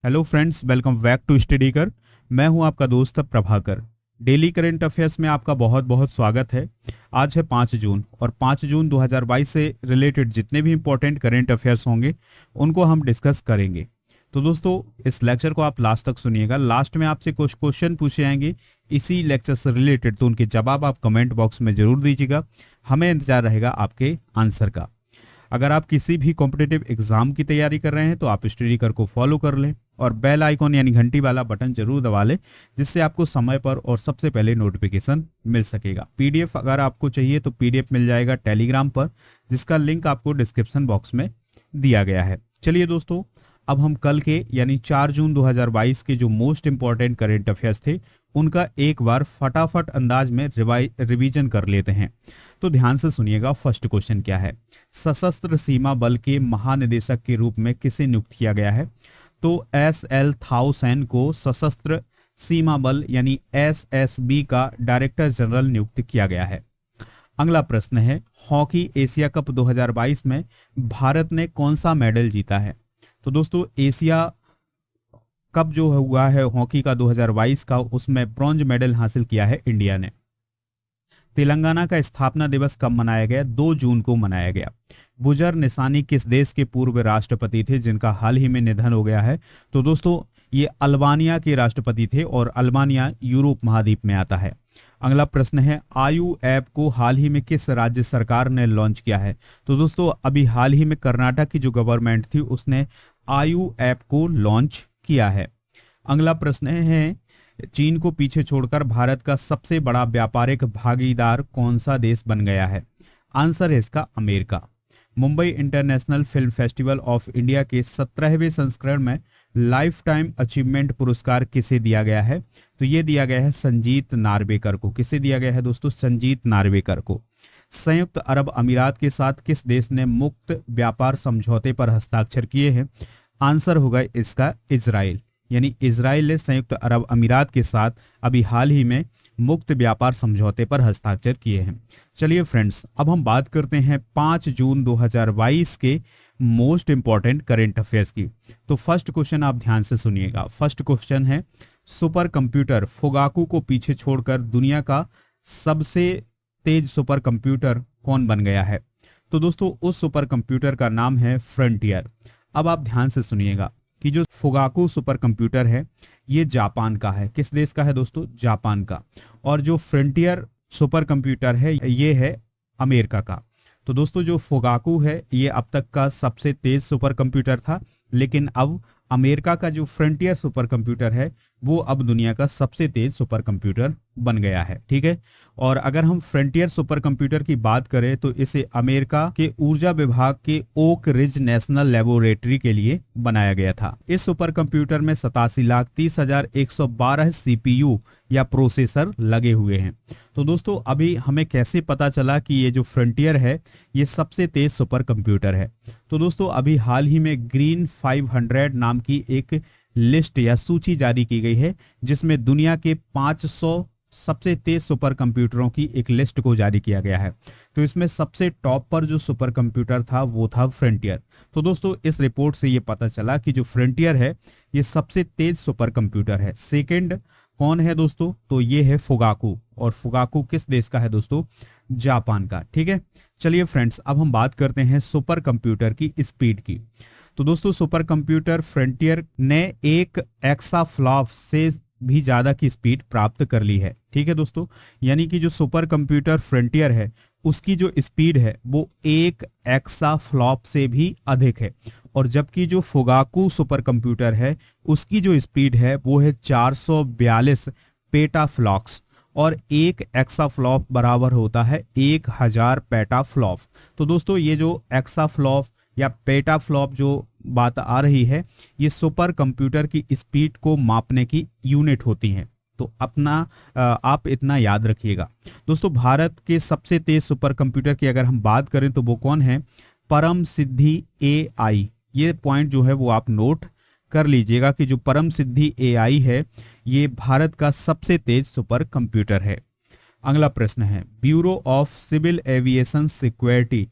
Hello friends, welcome back to study कर। मैं हूं आपका दोस्त प्रभाकर। डेली करंट अफेयर्स में आपका बहुत बहुत स्वागत है। आज है 5 जून और 5 जून 2022 से रिलेटेड जितने भी इंपॉर्टेंट करंट अफेयर्स होंगे उनको हम डिस्कस करेंगे। तो दोस्तों, इस लेक्चर को आप लास्ट तक सुनिएगा। लास्ट में आपसे कुछ क्वेश्चन पूछे जाएंगे इसी लेक्चर से रिलेटेड, तो उनके जवाब आप कमेंट बॉक्स में जरूर दीजिएगा। हमें इंतजार रहेगा आपके आंसर का। अगर आप किसी भी कॉम्पिटिटिव एग्जाम की तैयारी कर रहे हैं तो आप स्टडी कर को फॉलो कर लें और बेल आइकॉन यानी घंटी वाला बटन जरूर दबा लें, जिससे आपको समय पर और सबसे पहले नोटिफिकेशन मिल सकेगा। पीडीएफ अगर आपको चाहिए तो पीडीएफ मिल जाएगा टेलीग्राम पर, जिसका लिंक आपको डिस्क्रिप्शन बॉक्स में दिया गया है। चलिए दोस्तों, अब हम कल के यानी 4 जून 2022 के जो मोस्ट इंपॉर्टेंट करेंट अफेयर्स थे उनका एक बार फटाफट अंदाज में रिवीजन कर लेते हैं। तो ध्यान से सुनिएगा। फर्स्ट क्वेश्चन क्या है? सशस्त्र सीमा बल के महानिदेशक के रूप में किसे नियुक्त किया गया है? तो एस.एल. थाउसेन को सशस्त्र सीमा बल यानी एसएसबी का डायरेक्टर जनरल नियुक्त किया गया है। अगला प्रश्न है, हॉकी एशिया कप 2022 में भारत ने कौन सा मेडल जीता है? तो दोस्तों, एशिया कप जो हुआ है हॉकी का 2022 का, उसमें ब्रॉन्ज मेडल हासिल किया है इंडिया ने। तेलंगाना का स्थापना दिवस कब मनाया गया? 2 जून को मनाया गया। बुजर निसानी किस देश के पूर्व राष्ट्रपति थे जिनका हाल ही में निधन हो गया है? तो दोस्तों, ये अल्बानिया के राष्ट्रपति थे और अल्बानिया यूरोप महाद्वीप में आता है। अगला प्रश्न है, आयु ऐप को हाल ही में किस राज्य सरकार ने लॉन्च किया है? तो दोस्तों, अभी हाल ही में कर्नाटक की जो गवर्नमेंट थी उसने आयु ऐप को लॉन्च किया है। अगला प्रश्न है, चीन को पीछे छोड़कर भारत का सबसे बड़ा व्यापारिक भागीदार कौन सा देश बन गया है? आंसर है इसका America. Mumbai international film festival of India के 17वें संस्करण में लाइफ टाइम अचीवमेंट पुरस्कार किसे दिया गया है? तो ये दिया गया है संजीत नार्वेकर को। किसे दिया गया है दोस्तों? संजीत नार्वेकर को। संयुक्त अरब अमीरात के साथ किस देश ने मुक्त व्यापार समझौते पर हस्ताक्षर किए हैं? आंसर होगा इसका इजराइल। यानी इजराइल ने संयुक्त अरब अमीरात के साथ अभी हाल ही में मुक्त व्यापार समझौते पर हस्ताक्षर किए हैं। चलिए फ्रेंड्स, अब हम बात करते हैं 5 जून 2022 के मोस्ट इंपॉर्टेंट करेंट अफेयर्स की। तो फर्स्ट क्वेश्चन आप ध्यान से सुनिएगा। फर्स्ट क्वेश्चन है, सुपर कंप्यूटर फुगाकू को पीछे छोड़कर दुनिया का सबसे तेज सुपर कंप्यूटर कौन बन गया है? तो दोस्तों, उस सुपर कंप्यूटर का नाम है फ्रंटियर। अब आप ध्यान से सुनिएगा कि जो फुगाकू सुपर कंप्यूटर है ये जापान का है। किस देश का है दोस्तों? जापान का। और जो फ्रंटियर सुपर कंप्यूटर है ये है अमेरिका का। तो दोस्तों, जो फुगाकू है ये अब तक का सबसे तेज सुपर कंप्यूटर था, लेकिन अब अमेरिका का जो फ्रंटियर सुपर कंप्यूटर है वो अब दुनिया का सबसे तेज सुपर कंप्यूटर बन गया है। ठीक है। और अगर हम फ्रंटियर सुपर कंप्यूटर की बात करें तो इसे अमेरिका के ऊर्जा विभाग के ओक रिज नेशनल लेबोरेटरी के लिए बनाया गया था। इस सुपर कंप्यूटर में 87,30,112 सीपीयू या प्रोसेसर लगे हुए हैं। तो दोस्तों, अभी हमें कैसे पता चला कि ये जो फ्रंटियर है ये सबसे तेज सुपर कंप्यूटर है? तो दोस्तों, अभी हाल ही में ग्रीन 500 नाम की एक लिस्ट या सूची जारी की गई है, जिसमें दुनिया के 500 सबसे तेज सुपर कंप्यूटरों की एक लिस्ट को जारी किया गया है। तो इसमें सबसे टॉप पर जो सुपर कंप्यूटर था वो था फ्रंटियर। तो दोस्तों, इस रिपोर्ट से ये पता चला कि जो फ्रंटियर है ये सबसे तेज सुपर कंप्यूटर है। सेकंड कौन है दोस्तों? तो ये है फुगाकू। और फुगाकू किस देश का है दोस्तों? जापान का। ठीक है। चलिए फ्रेंड्स, अब हम बात करते हैं सुपर कंप्यूटर की स्पीड की। तो दोस्तों, सुपर कंप्यूटर फ्रंटियर ने 1 एक्साफ्लॉप से भी ज्यादा की स्पीड प्राप्त कर ली है। ठीक है दोस्तों, यानी कि जो सुपर कंप्यूटर फ्रंटियर है उसकी जो स्पीड है वो 1 एक्साफ्लॉप से भी अधिक है। और जबकि जो फुगाकू सुपर कंप्यूटर है उसकी जो स्पीड है वो है 442 पेटाफ्लॉप्स। और 1 एक्साफ्लॉप बराबर होता है 1000 पेटाफ्लॉप। तो दोस्तों, ये जो एक्साफ्लॉप या पेटाफ्लॉप जो बात आ रही है ये सुपर कंप्यूटर की स्पीड को मापने की यूनिट होती हैं। तो आप इतना याद रखिएगा। दोस्तों, भारत के सबसे तेज सुपर कंप्यूटर की अगर हम बात करें तो वो कौन है? परम सिद्धि AI। ये पॉइंट जो है वो आप नोट कर लीजिएगा कि जो परम सिद्धि AI है ये भारत का सबसे तेज सुपर कंप्यूटर है। अगला प्रश्न है, bureau of civil aviation security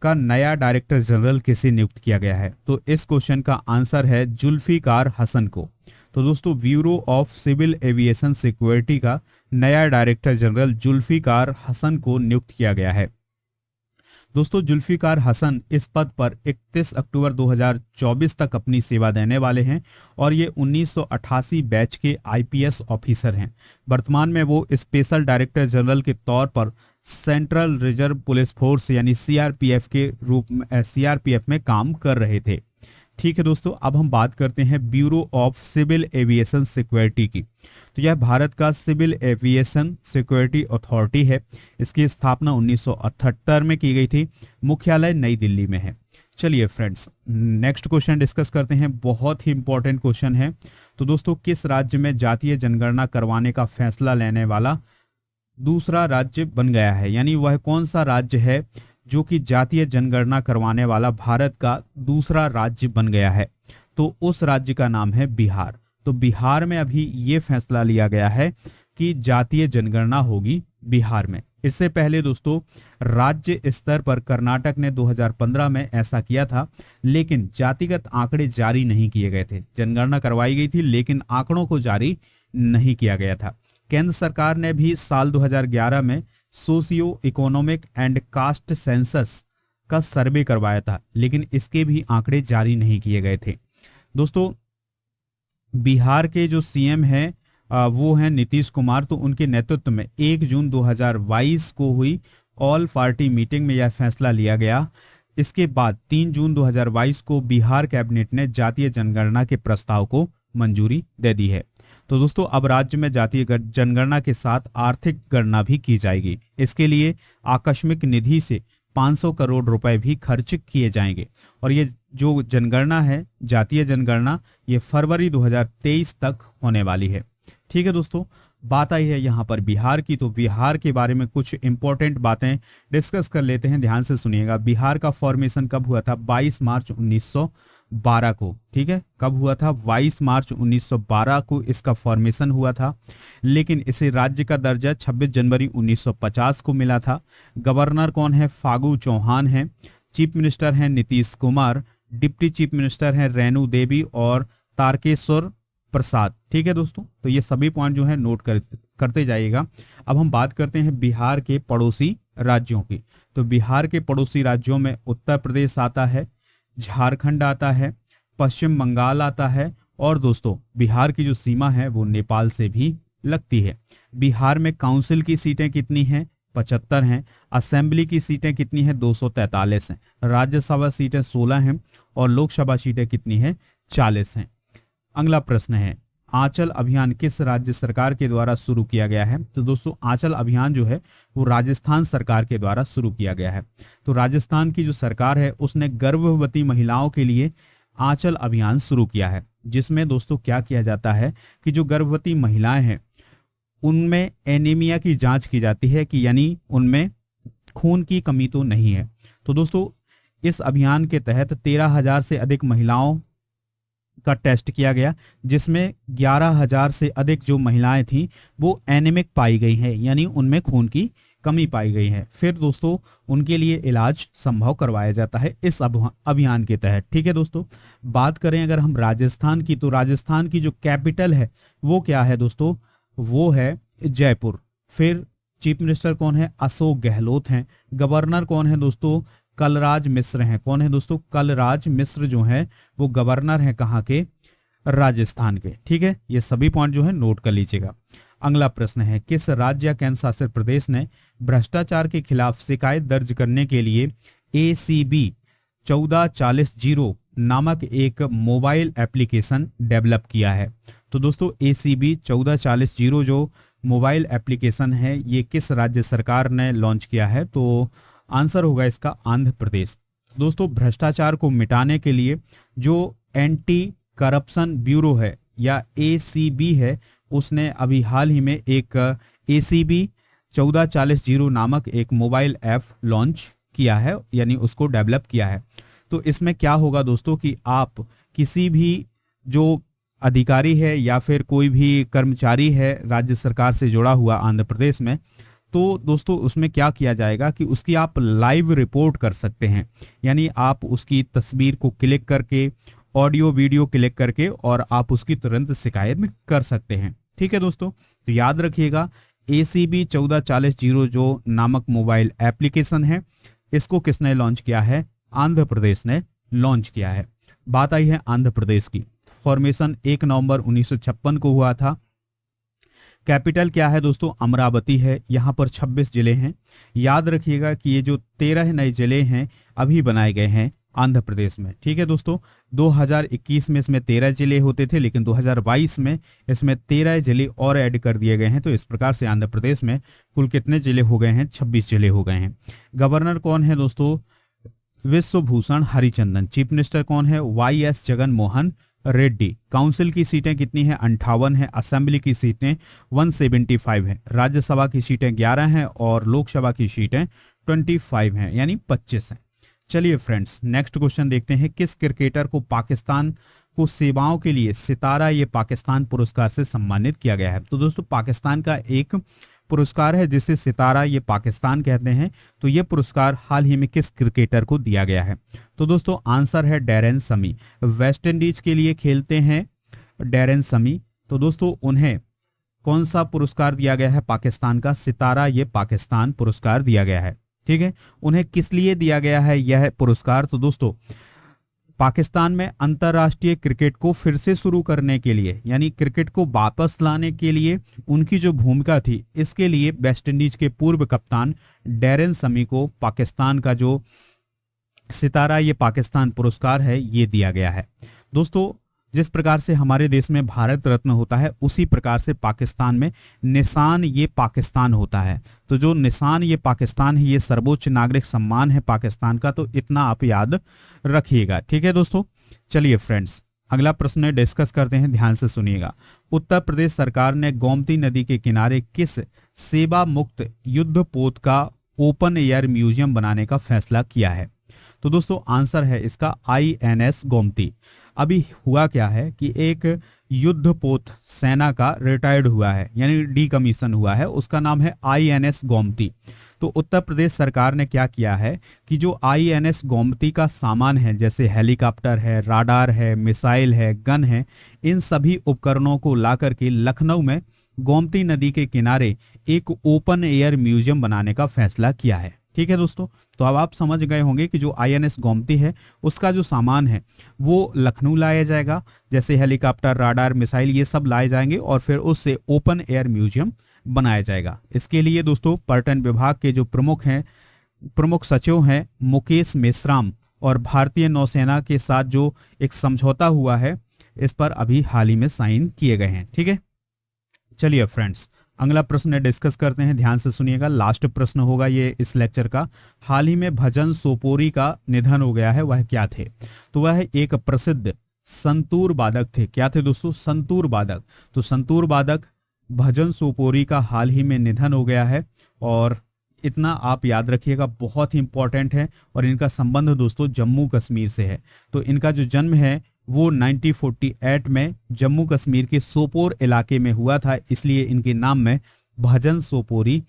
का नया डायरेक्टर जनरल किसे नियुक्त किया गया है? तो इस क्वेश्चन का आंसर है जुल्फिकार हसन को। तो दोस्तों bureau of civil aviation security का नया डायरेक्टर जनरल जुल्फिकार हसन को नियुक्त किया गया है। दोस्तों जुल्फिकार हसन इस पद पर 31 अक्टूबर 2024 तक अपनी सेवा देने वाले हैं और ये 1988 बैच के आईपीएस ऑफिसर हैं। वर्तमान में वो स्पेशल डायरेक्टर जनरल के तौर पर सेंट्रल रिजर्व पुलिस फोर्स यानी सीआरपीएफ के रूप में सीआरपीएफ में काम कर रहे थे। ठीक है दोस्तों, अब हम बात करते हैं bureau of civil aviation security की। तो यह भारत का सिविल एविएशन सिक्योरिटी अथॉरिटी है। इसकी स्थापना 1978 में की गई थी। मुख्यालय नई दिल्ली में है। चलिए फ्रेंड्स, नेक्स्ट क्वेश्चन डिस्कस करते हैं। बहुत ही इंपॉर्टेंट क्वेश्चन है। तो दोस्तों किस राज्य में जातीय जनगणना करवाने का फैसला लेने वाला दूसरा राज्य बन गया है? यानी वह कौन सा राज्य है जो कि जातीय जनगणना करवाने वाला भारत का दूसरा राज्य बन गया है? तो उस राज्य का नाम है बिहार। तो बिहार में अभी ये फैसला लिया गया है कि जातीय जनगणना होगी बिहार में। इससे पहले दोस्तों राज्य स्तर पर कर्नाटक ने 2015 में ऐसा किया था, लेकिन जातिगत आंकड़े जारी नहीं किए गए थे। जनगणना करवाई गई थी लेकिन आंकड़ों को जारी नहीं किया गया था। केंद्र सरकार ने भी साल 2011 में socio economic and caste census का सर्वे करवाया था, लेकिन इसके भी आंकड़े जारी नहीं किए गए थे। दोस्तों बिहार के जो सीएम हैं वो हैं नीतीश कुमार। तो उनके नेतृत्व में 1 जून 2022 को हुई ऑल पार्टी मीटिंग में यह फैसला लिया गया। इसके बाद 3 जून 2022 को बिहार कैबिनेट ने जातीय जनगणना के प्रस्ताव को मंजूरी दे दी है। तो दोस्तों अब राज्य में जातीय जनगणना के साथ आर्थिक गणना भी की जाएगी। इसके लिए आकस्मिक निधि से 500 करोड़ रुपए भी खर्च किए जाएंगे और ये जो जनगणना है, जातीय जनगणना, ये फरवरी 2023 तक होने वाली है। ठीक है दोस्तों, बात आई है यहाँ पर बिहार की। तो बिहार के बारे में कुछ इंपॉर्टेंट बातें डिस्कस कर लेते हैं, ध्यान से सुनिएगा। बिहार का फॉर्मेशन कब हुआ था? 22 मार्च 1912 को। ठीक है, कब हुआ था? 22 मार्च 1912 को इसका फॉर्मेशन हुआ था, लेकिन इसे राज्य का दर्जा 26 जनवरी 1950 को मिला था। गवर्नर कौन है? फागू चौहान है। चीफ मिनिस्टर हैं Nitish Kumar. Deputy chief minister हैं रेणु देवी और तारकेश्वर प्रसाद। ठीक है दोस्तों, तो ये सभी पॉइंट जो है नोट करते जाइएगा। अब हम बात करते हैं बिहार के पड़ोसी राज्यों की। तो बिहार के पड़ोसी राज्यों में उत्तर प्रदेश आता है, झारखंड आता है, पश्चिम बंगाल आता है और दोस्तों बिहार की जो सीमा है वो नेपाल से भी लगती है। बिहार में काउंसिल की सीटें कितनी हैं? 75 हैं। असेंबली की सीटें कितनी हैं? 243 हैं। राज्यसभा सीटें 16 हैं और लोकसभा सीटें कितनी हैं? 40 हैं। अगला प्रश्न है, आंचल अभियान किस राज्य सरकार के द्वारा शुरू किया गया है? तो दोस्तों आंचल अभियान जो है वो राजस्थान सरकार के द्वारा शुरू किया गया है। तो राजस्थान की जो सरकार है उसने गर्भवती महिलाओं के लिए आंचल अभियान शुरू किया है, जिसमें दोस्तों क्या किया जाता है कि जो गर्भवती महिलाएं हैं उनमें एनीमिया की जांच की जाती है कि यानी उनमें खून की कमी तो नहीं है। तो दोस्तों इस अभियान के तहत 13,000 से अधिक महिलाओं का टेस्ट किया गया, जिसमें 11,000 से अधिक जो महिलाएं थीं वो एनीमिक पाई गई हैं, यानी उनमें खून की कमी पाई गई है। फिर दोस्तों उनके लिए इलाज संभव करवाया जाता है इस अभियान के तहत। ठीक है दोस्तों, बात करें अगर हम राजस्थान की, तो राजस्थान की जो कैपिटल है वो क्या है दोस्तों? वो है जयपुर। फिर चीफ मिनिस्टर कौन है? अशोक गहलोत हैं। गवर्नर कौन है दोस्तों? कलराज मिश्र हैं। कौन है दोस्तों? कलराज मिश्र जो है वो गवर्नर हैं कहाँ के? राजस्थान के। ठीक है, ये सभी पॉइंट जो है नोट कर लीजिएगा। अगला प्रश्न है, किस राज्य या केंद्र शासित प्रदेश ने भ्रष्टाचार के खिलाफ शिकायत दर्ज करने के लिए ACB 1440 नामक एक मोबाइल एप्लीकेशन डेवलप किया है? तो दोस्तों ACB 1440 जो मोबाइल एप्लीकेशन है ये किस राज्य सरकार ने लॉन्च किया है? तो आंसर होगा इसका आंध्र प्रदेश। दोस्तों भ्रष्टाचार को मिटाने के लिए जो एंटी करप्शन ब्यूरो है या ACB है, उसने अभी हाल ही में एक ACB 1440 नामक एक मोबाइल ऐप लॉन्च किया है, यानी उसको डेवलप किया है। तो इसमें क्या होगा दोस्तों कि आप किसी भी जो अधिकारी है या फिर कोई भी कर्मचारी है राज्य सरकार से जुड़ा हुआ आंध्र प्रदेश में, तो दोस्तों उसमें क्या किया जाएगा कि उसकी आप लाइव रिपोर्ट कर सकते हैं, यानी आप उसकी तस्वीर को क्लिक करके, ऑडियो वीडियो क्लिक करके और आप उसकी तुरंत शिकायत कर सकते हैं। ठीक है दोस्तों, तो याद रखिएगा ACB 1440 जो नामक मोबाइल एप्लीकेशन है, इसको किसने लॉन्च किया है? आंध्र प्रदेश ने लॉन्च किया है। बात आई है आंध्र प्रदेश की। फॉर्मेशन 1 नवंबर 1956 को हुआ था। कैपिटल क्या है दोस्तों? अमरावती है। यहाँ पर 26 जिले हैं। याद रखिएगा कि ये जो 13 नए जिले हैं अभी बनाए गए हैं आंध्र प्रदेश में। ठीक है दोस्तों, 2021 में इसमें 13 जिले होते थे, लेकिन 2022 में इसमें 13 जिले और ऐड कर दिए गए हैं। तो इस प्रकार से आंध्र प्रदेश में कुल कितने जिले हो गए हैं? 26 जिले हो गए हैं। गवर्नर कौन है दोस्तों? विश्वभूषण हरिचंदन। चीफ मिनिस्टर कौन है? YS जगन मोहन रेड्डी। काउंसिल की सीटें कितनी हैं? 58 है। असेंबली की सीटें 175 है। राज्यसभा की सीटें 11 हैं और लोकसभा की सीटें 25 हैं, यानी 25 हैं। चलिए फ्रेंड्स, नेक्स्ट क्वेश्चन देखते हैं। किस क्रिकेटर को पाकिस्तान को सेवाओं के लिए सितारा ये पाकिस्तान पुरस्कार से सम्मानित किया गया है? तो दोस्तों पाकिस्तान का एक पुरस्कार है जिसे सितारा ये पाकिस्तान कहते हैं। तो ये पुरस्कार हाल ही में किस क्रिकेटर को दिया गया है? तो दोस्तों आंसर है डैरेन समी। वेस्ट इंडीज के लिए खेलते हैं डैरेन समी। तो दोस्तों उन्हें कौन सा पुरस्कार दिया गया है? पाकिस्तान का सितारा ये पाकिस्तान पुरस्कार दिया गया है। ठीक है, उन्हें किस लिए दिया गया है यह पुरस्कार? तो दोस्तों पाकिस्तान में अंतर्राष्ट्रीय क्रिकेट को फिर से शुरू करने के लिए, यानी क्रिकेट को वापस लाने के लिए उनकी जो भूमिका थी, इसके लिए वेस्ट इंडीज के पूर्व कप्तान डैरेन समी को पाकिस्तान का जो सितारा ये पाकिस्तान पुरस्कार है ये दिया गया है। दोस्तों जिस प्रकार से हमारे देश में भारत रत्न होता है, उसी प्रकार से पाकिस्तान में निशान ये पाकिस्तान होता है। तो जो निशान ये पाकिस्तान है, ये सर्वोच्च नागरिक सम्मान है पाकिस्तान का। तो इतना आप याद रखिएगा। ठीक है दोस्तों, चलिए फ्रेंड्स अगला प्रश्न डिस्कस करते हैं, ध्यान से सुनिएगा। उत्तर प्रदेश सरकार ने गोमती नदी के किनारे किस सेवा मुक्त युद्ध पोत का ओपन एयर म्यूजियम बनाने का फैसला किया है? तो दोस्तों आंसर है इसका INS गोमती। अभी हुआ क्या है कि एक युद्ध पोत सेना का रिटायर्ड हुआ है, यानी डीकमीशन हुआ है, उसका नाम है INS गोमती। तो उत्तर प्रदेश सरकार ने क्या किया है कि जो INS गोमती का सामान है, जैसे हेलीकॉप्टर है, राडार है, मिसाइल है, गन है, इन सभी उपकरणों को ला करके लखनऊ में गोमती नदी के किनारे एक ओपन एयर म्यूजियम बनाने का फैसला किया है। ठीक है दोस्तों, तो अब आप समझ गए होंगे कि जो INS गोमती है उसका जो सामान है वो लखनऊ लाया जाएगा, जैसे हेलीकॉप्टर, राडार, मिसाइल, ये सब लाए जाएंगे और फिर उससे ओपन एयर म्यूजियम बनाया जाएगा। इसके लिए दोस्तों पर्यटन विभाग के जो प्रमुख सचिव हैं मुकेश मेश्राम और भारतीय नौसेना के साथ जो एक समझौता हुआ है, इस पर अभी हाल ही में साइन किए गए हैं। ठीक है, चलिए फ्रेंड्स अगला प्रश्न डिस्कस करते हैं, ध्यान से सुनिएगा। लास्ट प्रश्न होगा ये इस लेक्चर का। हाल ही में भजन सोपोरी का निधन हो गया है, वह क्या थे? तो वह एक प्रसिद्ध संतूर वादक थे। क्या थे दोस्तों? संतूर वादक। तो संतूर वादक भजन सोपोरी का हाल ही में निधन हो गया है, और इतना आप याद रखिएगा, बहुत ही इंपॉर्टेंट है। और इनका संबंध दोस्तों जम्मू कश्मीर से है। तो इनका जो जन्म है वो 1948 में जम्मू कश्मीर के सोपोर इलाके में हुआ था, इसलिए इनके नाम में भजन सोपोरी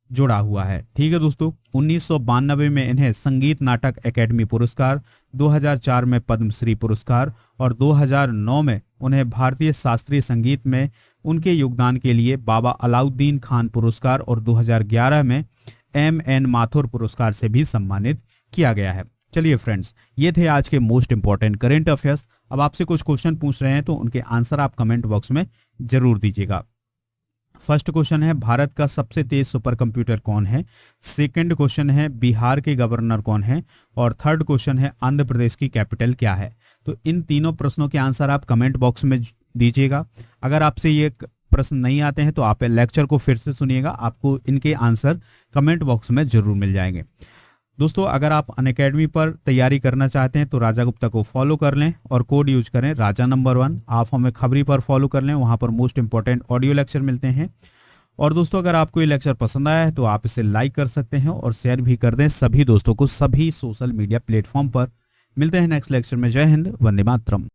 जुड़ा हुआ है। ठीक है दोस्तों, 1992 में इन्हें संगीत नाटक अकेडमी पुरस्कार, 2004 में पद्मश्री पुरस्कार और 2009 में उन्हें भारतीय शास्त्रीय संगीत में उनके योगदान के लिए बाबा अलाउद्दीन खान पुरस्कार और 2011 में MN माथुर पुरस्कार से भी सम्मानित किया गया है। चलिए फ्रेंड्स, ये थे आज के मोस्ट इंपॉर्टेंट करेंट अफेयर्स। अब आपसे कुछ क्वेश्चन पूछ रहे हैं तो उनके आंसर आप कमेंट बॉक्स में जरूर दीजिएगा। फर्स्ट क्वेश्चन है भारत का सबसे तेज सुपर कंप्यूटर कौन है? सेकंड क्वेश्चन है बिहार के गवर्नर कौन है? और थर्ड क्वेश्चन है आंध्र प्रदेश की कैपिटल क्या है? तो इन तीनों प्रश्नों के आंसर आप कमेंट बॉक्स में दीजिएगा। अगर आपसे ये प्रश्न नहीं आते हैं तो आप लेक्चर को फिर से सुनिएगा, आपको इनके आंसर कमेंट बॉक्स में जरूर मिल जाएंगे। दोस्तों अगर आप अनअकैडमी पर तैयारी करना चाहते हैं तो राजा गुप्ता को फॉलो कर लें और कोड यूज करें राजा नंबर 1। आप हमें खबरी पर फॉलो कर लें, वहां पर मोस्ट इंपॉर्टेंट ऑडियो लेक्चर मिलते हैं। और दोस्तों अगर आपको ये लेक्चर पसंद आया है तो आप इसे लाइक कर सकते हैं और शेयर भी कर दें सभी दोस्तों को सभी सोशल मीडिया प्लेटफॉर्म पर। मिलते हैं नेक्स्ट लेक्चर में। जय हिंद, वंदे मातरम।